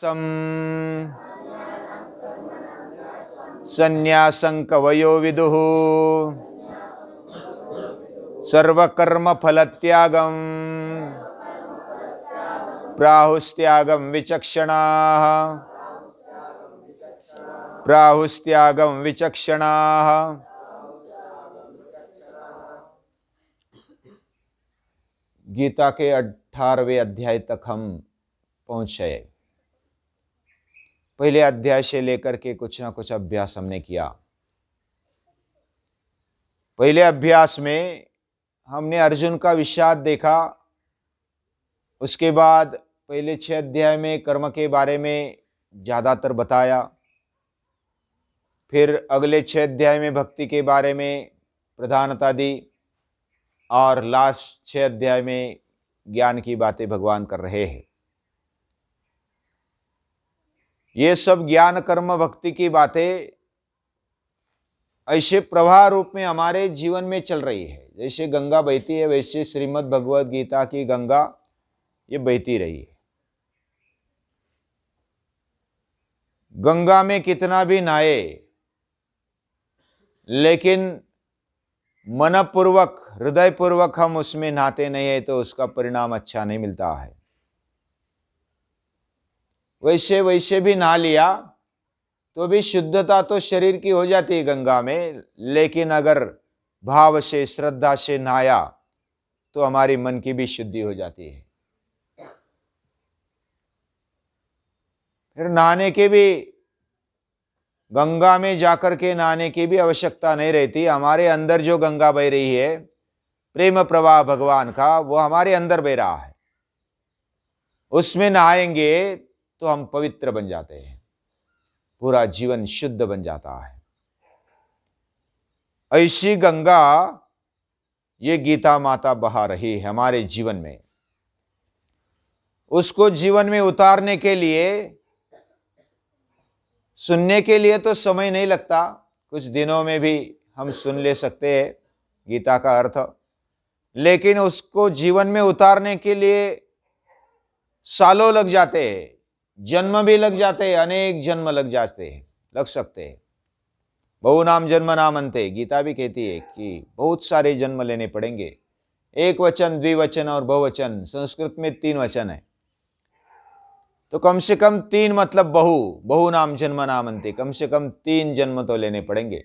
सम संन्यासं कवयो विदुः सर्वकर्म फलत्यागं प्राहुस्त्यागं विचक्षणाः प्राहुस्त्यागं विचक्षणाः। गीता के 18वें अध्याय तक हम पहुंचे। पहले अध्याय से लेकर के कुछ ना कुछ अभ्यास हमने किया। पहले अभ्यास में हमने अर्जुन का विषाद देखा। उसके बाद पहले 6 अध्याय में कर्म के बारे में ज़्यादातर बताया। फिर अगले 6 अध्याय में भक्ति के बारे में प्रधानता दी और लास्ट 6 अध्याय में ज्ञान की बातें भगवान कर रहे हैं। ये सब ज्ञान कर्म भक्ति की बातें ऐसे प्रवाह रूप में हमारे जीवन में चल रही है। जैसे गंगा बहती है वैसे श्रीमद् भगवद गीता की गंगा ये बहती रही है। गंगा में कितना भी नहाए लेकिन मनपूर्वक हृदय पूर्वक हम उसमें नहाते नहीं है तो उसका परिणाम अच्छा नहीं मिलता है। वैसे वैसे भी नहा लिया तो भी शुद्धता तो शरीर की हो जाती है गंगा में, लेकिन अगर भाव से श्रद्धा से नहाया तो हमारी मन की भी शुद्धि हो जाती है। फिर नहाने के भी गंगा में जाकर के नहाने की भी आवश्यकता नहीं रहती। हमारे अंदर जो गंगा बह रही है प्रेम प्रवाह भगवान का, वो हमारे अंदर बह रहा है। उसमें नहाएंगे तो हम पवित्र बन जाते हैं, पूरा जीवन शुद्ध बन जाता है। ऐसी गंगा ये गीता माता बहा रही है हमारे जीवन में। उसको जीवन में उतारने के लिए, सुनने के लिए तो समय नहीं लगता, कुछ दिनों में भी हम सुन ले सकते हैं गीता का अर्थ, लेकिन उसको जीवन में उतारने के लिए सालों लग जाते हैं, जन्म भी लग जाते हैं, अनेक जन्म लग सकते हैं। बहुनाम जन्म नाम अंते, गीता भी कहती है कि बहुत सारे जन्म लेने पड़ेंगे। एक वचन, द्विवचन और बहुवचन, संस्कृत में 3 वचन है, तो कम से कम 3 मतलब बहुनाम जन्म नाम अंते, कम से कम 3 जन्म तो लेने पड़ेंगे।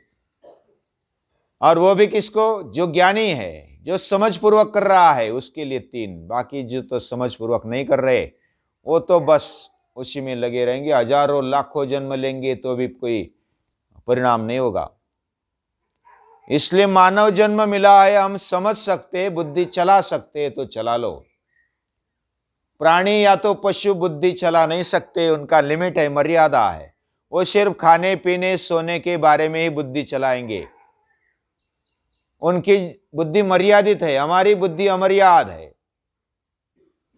और वो भी किसको? जो ज्ञानी है, जो समझ पूर्वक कर रहा है उसके लिए 3। बाकी जो तो समझ पूर्वक नहीं कर रहे वो तो बस उसी में लगे रहेंगे, हजारों लाखों जन्म लेंगे तो भी कोई परिणाम नहीं होगा। इसलिए मानव जन्म मिला है, हम समझ सकते, बुद्धि चला सकते तो चला लो। प्राणी या तो पशु बुद्धि चला नहीं सकते, उनका लिमिट है, मर्यादा है। वो सिर्फ खाने पीने सोने के बारे में ही बुद्धि चलाएंगे, उनकी बुद्धि मर्यादित है। हमारी बुद्धि अमर्याद है,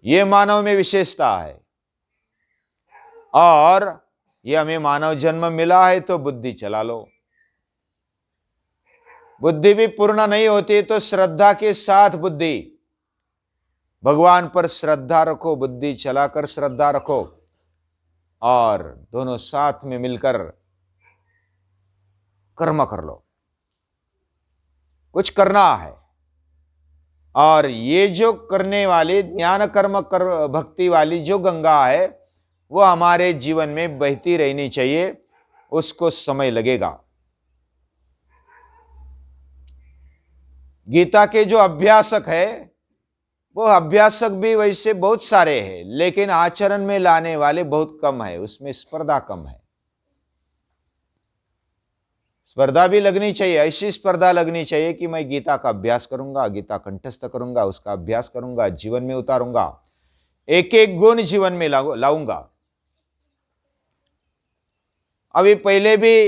ये मानव में विशेषता है। और ये हमें मानव जन्म मिला है तो बुद्धि चला लो। बुद्धि भी पूर्ण नहीं होती तो श्रद्धा के साथ बुद्धि, भगवान पर श्रद्धा रखो, बुद्धि चलाकर श्रद्धा रखो, और दोनों साथ में मिलकर कर्म कर लो। कुछ करना है। और ये जो करने वाली ज्ञान कर्म कर भक्ति वाली जो गंगा है वो हमारे जीवन में बहती रहनी चाहिए, उसको समय लगेगा। गीता के जो अभ्यासक है वो अभ्यासक भी वैसे बहुत सारे हैं, लेकिन आचरण में लाने वाले बहुत कम है, उसमें स्पर्धा कम है। स्पर्धा भी लगनी चाहिए, ऐसी स्पर्धा लगनी चाहिए कि मैं गीता का अभ्यास करूंगा, गीता कंठस्थ करूंगा, उसका अभ्यास करूंगा, जीवन में उतारूंगा, एक एक गुण जीवन में लाऊंगा। अभी पहले भी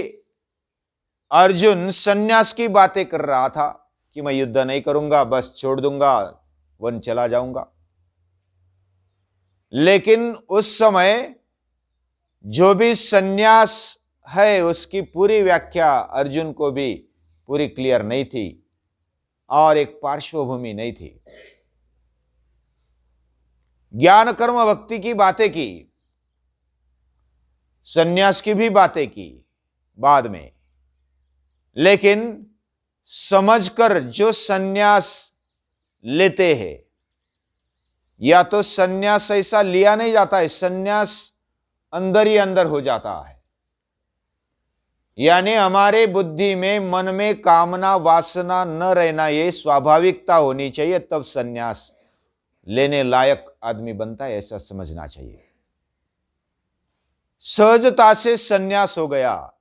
अर्जुन सन्यास की बातें कर रहा था कि मैं युद्ध नहीं करूंगा, बस छोड़ दूंगा, वन चला जाऊंगा। लेकिन उस समय जो भी सन्यास है उसकी पूरी व्याख्या अर्जुन को भी पूरी क्लियर नहीं थी और एक पार्श्वभूमि नहीं थी। ज्ञान कर्म भक्ति की बातें की, सन्यास की भी बातें की बाद में, लेकिन समझकर जो सन्यास लेते हैं, या तो सन्यास ऐसा लिया नहीं जाता है, सन्यास अंदर ही अंदर हो जाता है। यानी हमारे बुद्धि में, मन में कामना वासना न रहना, ये स्वाभाविकता होनी चाहिए, तब सन्यास लेने लायक आदमी बनता है, ऐसा समझना चाहिए। सहजता से सन्यास हो गया।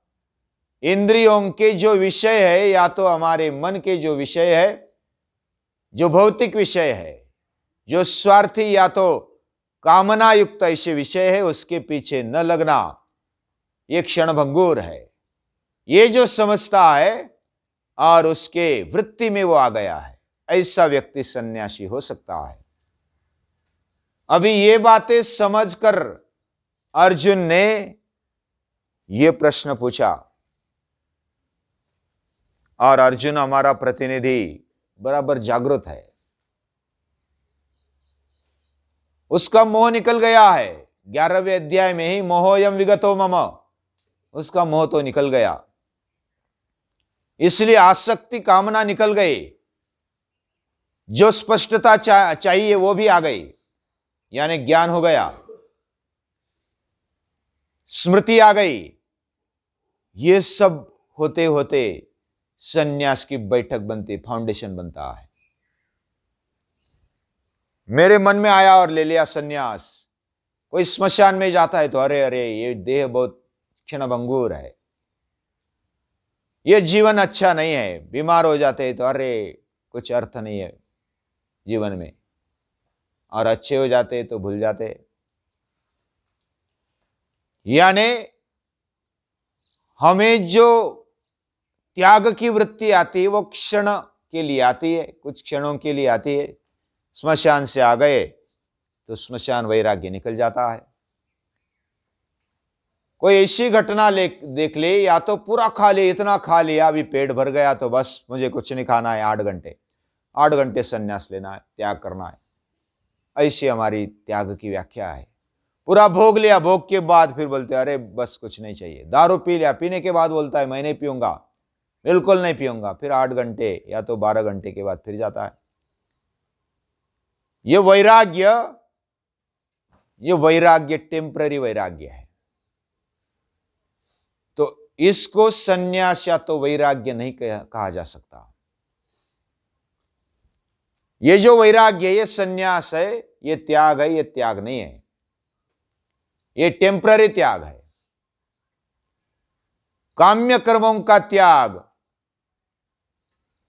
इंद्रियों के जो विषय है, या तो हमारे मन के जो विषय है, जो भौतिक विषय है, जो स्वार्थी या तो कामना युक्त ऐसे विषय है, उसके पीछे न लगना, ये क्षणभंगुर है। ये जो समझता है और उसके वृत्ति में वो आ गया है, ऐसा व्यक्ति सन्यासी हो सकता है। अभी ये बातें समझकर अर्जुन ने ये प्रश्न पूछा, और अर्जुन हमारा प्रतिनिधि बराबर जागृत है। उसका मोह निकल गया है। 11वें अध्याय में ही मोहोयम विगतो मम, उसका मोह तो निकल गया, इसलिए आसक्ति कामना निकल गई। जो स्पष्टता चाहिए वो भी आ गई, यानी ज्ञान हो गया, स्मृति आ गई। ये सब होते होते सन्यास की बैठक बनती, फाउंडेशन बनता है। मेरे मन में आया और ले लिया सन्यास। कोई स्मशान में जाता है तो अरे अरे ये देह बहुत क्षणभंगुर है, ये जीवन अच्छा नहीं है। बीमार हो जाते हैं तो अरे कुछ अर्थ नहीं है जीवन में, और अच्छे हो जाते हैं तो भूल जाते हैं। यानी हमें जो त्याग की वृत्ति आती है वो क्षण के लिए आती है, कुछ क्षणों के लिए आती है। स्मशान से आ गए तो स्मशान वैराग्य निकल जाता है। कोई ऐसी घटना देख ले, या तो पूरा खा ले, इतना खा लिया अभी पेट भर गया तो बस मुझे कुछ नहीं खाना है, 8 घंटे संन्यास लेना है, त्याग करना है। ऐसी हमारी त्याग की व्याख्या है। पूरा भोग लिया, भोग के बाद फिर बोलते अरे बस कुछ नहीं चाहिए। दारू पी लिया, पीने के बाद बोलता है मैं नहीं पीऊंगा, बिल्कुल नहीं पीऊंगा, फिर 8 घंटे या तो 12 घंटे के बाद फिर जाता है। ये वैराग्य टेम्पररी वैराग्य है। तो इसको सन्यास या तो वैराग्य नहीं कहा जा सकता। ये जो वैराग्य है, ये सन्यास है, ये त्याग है, ये त्याग नहीं है, ये टेम्पररी त्याग है। काम्य कर्मों का त्याग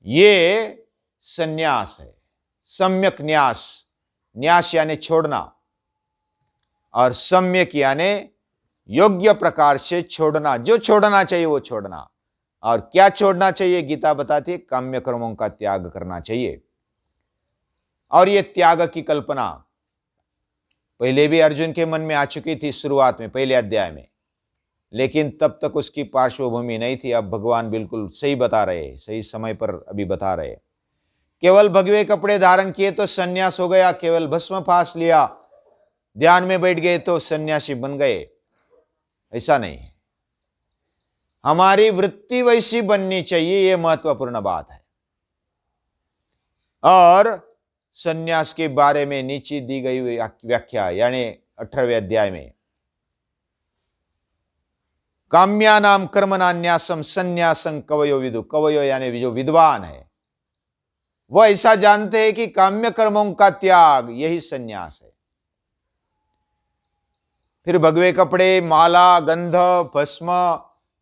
ये सन्यास है। सम्यक न्यास, न्यास यानी छोड़ना, और सम्यक यानी योग्य प्रकार से छोड़ना। जो छोड़ना चाहिए वो छोड़ना। और क्या छोड़ना चाहिए? गीता बताती है काम्य कर्मों का त्याग करना चाहिए। और ये त्याग की कल्पना पहले भी अर्जुन के मन में आ चुकी थी, शुरुआत में पहले अध्याय में, लेकिन तब तक उसकी पार्श्वभूमि नहीं थी। अब भगवान बिल्कुल सही बता रहे, सही समय पर अभी बता रहे। केवल भगवे कपड़े धारण किए तो सन्यास हो गया, केवल भस्म फास लिया, ध्यान में बैठ गए तो सन्यासी बन गए, ऐसा नहीं है। हमारी वृत्ति वैसी बननी चाहिए, यह महत्वपूर्ण बात है। और सन्यास के बारे में नीचे दी गई व्याख्या, यानी 18वें अध्याय में, काम्यानाम कर्मणान्यासम सन्यासं कवयो विदु। कवयो यानी जो विद्वान है वो ऐसा जानते हैं कि काम्य कर्मों का त्याग यही सन्यास है। फिर भगवे कपड़े, माला, गंध, भस्म,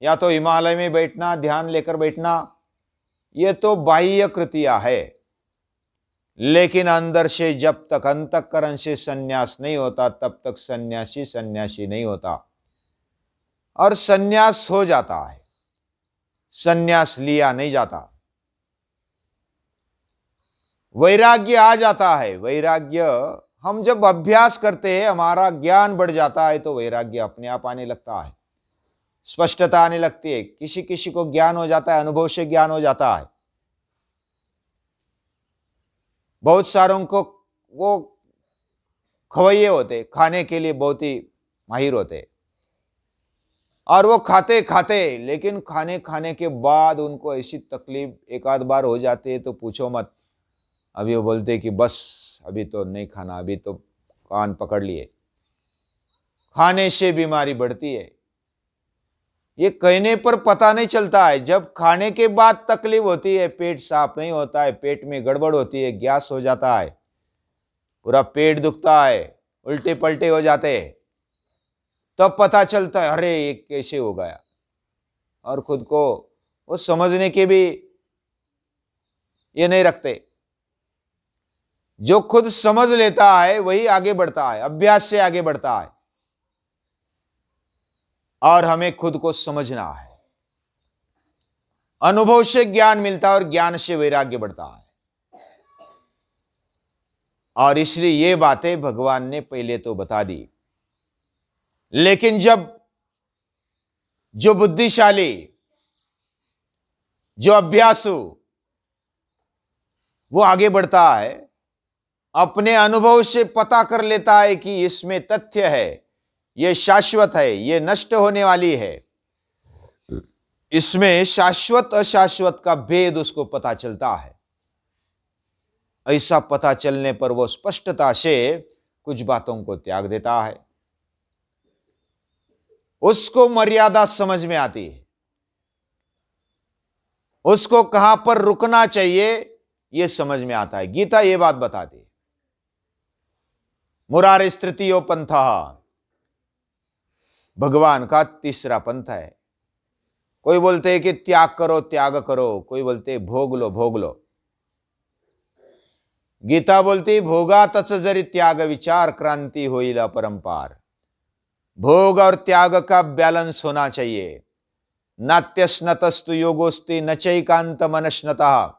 या तो हिमालय में बैठना, ध्यान लेकर बैठना, ये तो बाह्य कृतियां है। लेकिन अंदर से जब तक अंतःकरण से सन्यास नहीं होता तब तक सन्यासी नहीं होता। और सन्यास हो जाता है, सन्यास लिया नहीं जाता। वैराग्य आ जाता है। वैराग्य हम जब अभ्यास करते हैं, हमारा ज्ञान बढ़ जाता है, तो वैराग्य अपने आप आने लगता है, स्पष्टता आने लगती है। किसी किसी को ज्ञान हो जाता है, अनुभव से ज्ञान हो जाता है। बहुत सारों को वो खवैये होते, खाने के लिए बहुत ही माहिर होते, और वो खाते खाते, लेकिन खाने खाने के बाद उनको ऐसी तकलीफ एक आध बार हो जाती है तो पूछो मत। अभी वो बोलते कि बस अभी तो नहीं खाना, अभी तो कान पकड़ लिए। खाने से बीमारी बढ़ती है। ये कहने पर पता नहीं चलता है, जब खाने के बाद तकलीफ होती है, पेट साफ नहीं होता है, पेट में गड़बड़ होती है, गैस हो जाता है, पूरा पेट दुखता है, उल्टे पलटे हो जाते हैं, तब पता चलता है अरे ये कैसे हो गया। और खुद को वो समझने के भी ये नहीं रखते। जो खुद समझ लेता है वही आगे बढ़ता है, अभ्यास से आगे बढ़ता है। और हमें खुद को समझना है। अनुभव से ज्ञान मिलता है और ज्ञान से वैराग्य बढ़ता है। और इसलिए ये बातें भगवान ने पहले तो बता दी, लेकिन जब जो बुद्धिशाली, जो अभ्यासु, वो आगे बढ़ता है, अपने अनुभव से पता कर लेता है कि इसमें तथ्य है, यह शाश्वत है, यह नष्ट होने वाली है, इसमें शाश्वत अशाश्वत का भेद उसको पता चलता है। ऐसा पता चलने पर वो स्पष्टता से कुछ बातों को त्याग देता है। उसको मर्यादा समझ में आती है, उसको कहां पर रुकना चाहिए यह समझ में आता है। गीता यह बात बताती है। मुरारिस तृतीयो पंथः, भगवान का तीसरा पंथ है। कोई बोलते हैं कि त्याग करो त्याग करो, कोई बोलते हैं भोग लो भोग लो। गीता बोलती भोगा तत्स जरि त्याग विचार क्रांति होइल अपरंपार। भोग और त्याग का बैलेंस होना चाहिए। नात्यस्नतस्तु योगोस्ति न चैकांत मनस्नतः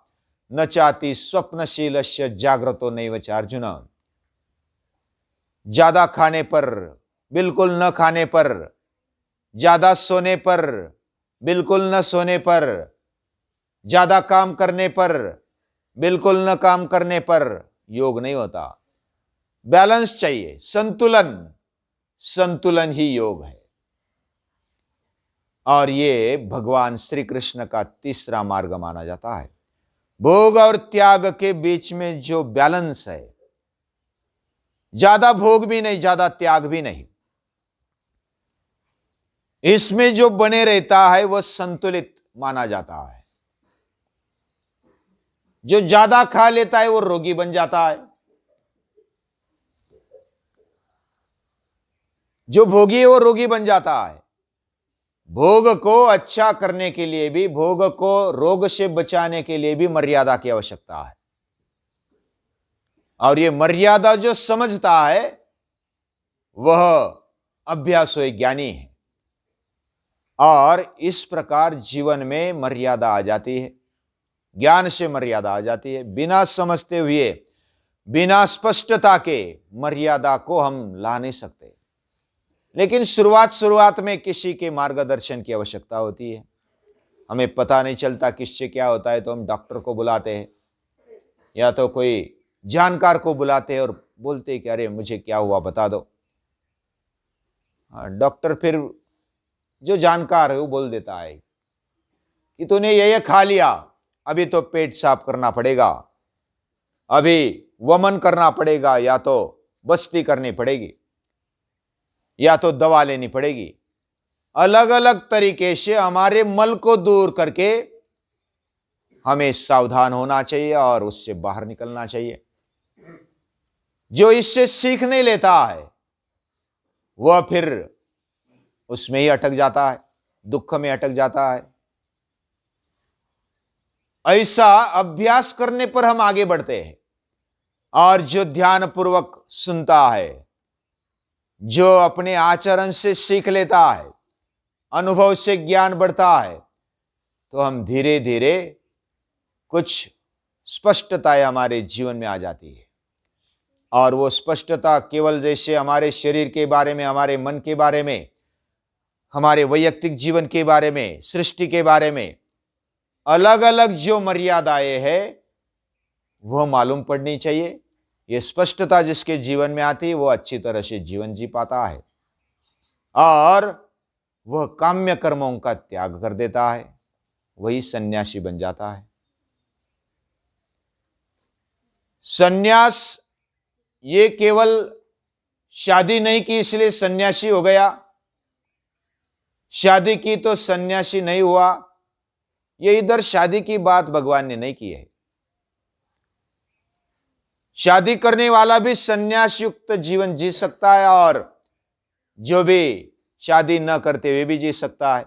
न चाति स्वप्नशीलस्य जाग्रतो नैव च अर्जुन। ज्यादा खाने पर, बिल्कुल न खाने पर, ज्यादा सोने पर, बिल्कुल न सोने पर, ज्यादा काम करने पर, बिल्कुल न काम करने पर योग नहीं होता। बैलेंस चाहिए, संतुलन। संतुलन ही योग है। और ये भगवान श्री कृष्ण का तीसरा मार्ग माना जाता है। भोग और त्याग के बीच में जो बैलेंस है, ज्यादा भोग भी नहीं, ज्यादा त्याग भी नहीं, इसमें जो बने रहता है वह संतुलित माना जाता है। जो ज्यादा खा लेता है वो रोगी बन जाता है। जो भोगी है वो रोगी बन जाता है। भोग को अच्छा करने के लिए भी, भोग को रोग से बचाने के लिए भी मर्यादा की आवश्यकता है। और ये मर्यादा जो समझता है वह अभ्यासोय ज्ञानी है। और इस प्रकार जीवन में मर्यादा आ जाती है, ज्ञान से मर्यादा आ जाती है। बिना समझते हुए, बिना स्पष्टता के मर्यादा को हम ला नहीं सकते। लेकिन शुरुआत में किसी के मार्गदर्शन की आवश्यकता होती है। हमें पता नहीं चलता किससे क्या होता है तो हम डॉक्टर को बुलाते हैं या तो कोई जानकार को बुलाते हैं और बोलते हैं कि अरे मुझे क्या हुआ बता दो। डॉक्टर फिर जो जानकार है वो बोल देता है कि तूने ये खा लिया, अभी तो पेट साफ करना पड़ेगा, अभी वमन करना पड़ेगा, या तो बस्ती करनी पड़ेगी, या तो दवा लेनी पड़ेगी। अलग अलग तरीके से हमारे मल को दूर करके हमें सावधान होना चाहिए और उससे बाहर निकलना चाहिए। जो इससे सीख नहीं लेता है वह फिर उसमें ही अटक जाता है, दुख में अटक जाता है। ऐसा अभ्यास करने पर हम आगे बढ़ते हैं। और जो ध्यान पूर्वक सुनता है, जो अपने आचरण से सीख लेता है, अनुभव से ज्ञान बढ़ता है, तो हम धीरे धीरे कुछ स्पष्टताएं हमारे जीवन में आ जाती है। और वो स्पष्टता केवल जैसे हमारे शरीर के बारे में, हमारे मन के बारे में, हमारे वैयक्तिक जीवन के बारे में, सृष्टि के बारे में अलग अलग जो मर्यादाएं हैं वह मालूम पड़नी चाहिए। यह स्पष्टता जिसके जीवन में आती है वो अच्छी तरह से जीवन जी पाता है। और वह काम्य कर्मों का त्याग कर देता है, वही सन्यासी बन जाता है। सन्यास ये केवल शादी नहीं की इसलिए सन्यासी हो गया, शादी की तो सन्यासी नहीं हुआ, ये इधर शादी की बात भगवान ने नहीं की है। शादी करने वाला भी सन्यास युक्त जीवन जी सकता है और जो भी शादी न करते हुए भी जी सकता है।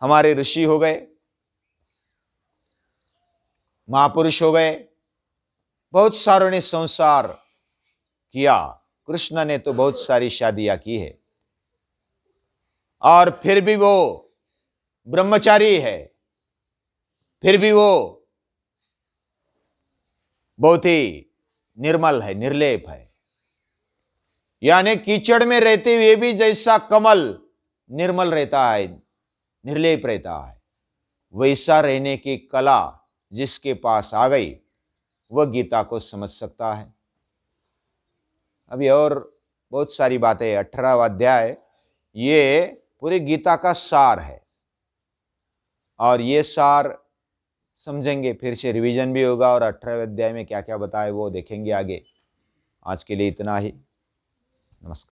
हमारे ऋषि हो गए, महापुरुष हो गए, बहुत सारों ने संसार किया। कृष्ण ने तो बहुत सारी शादियां की है और फिर भी वो ब्रह्मचारी है, फिर भी वो बहुत ही निर्मल है, निर्लेप है। यानी कीचड़ में रहते हुए भी जैसा कमल निर्मल रहता है, निर्लेप रहता है, वैसा रहने की कला जिसके पास आ गई वह गीता को समझ सकता है। अभी और बहुत सारी बातें, 18वां अध्याय ये पूरी गीता का सार है और ये सार समझेंगे, फिर से रिवीजन भी होगा और 18वें अध्याय में क्या क्या बताए वो देखेंगे आगे। आज के लिए इतना ही। नमस्कार।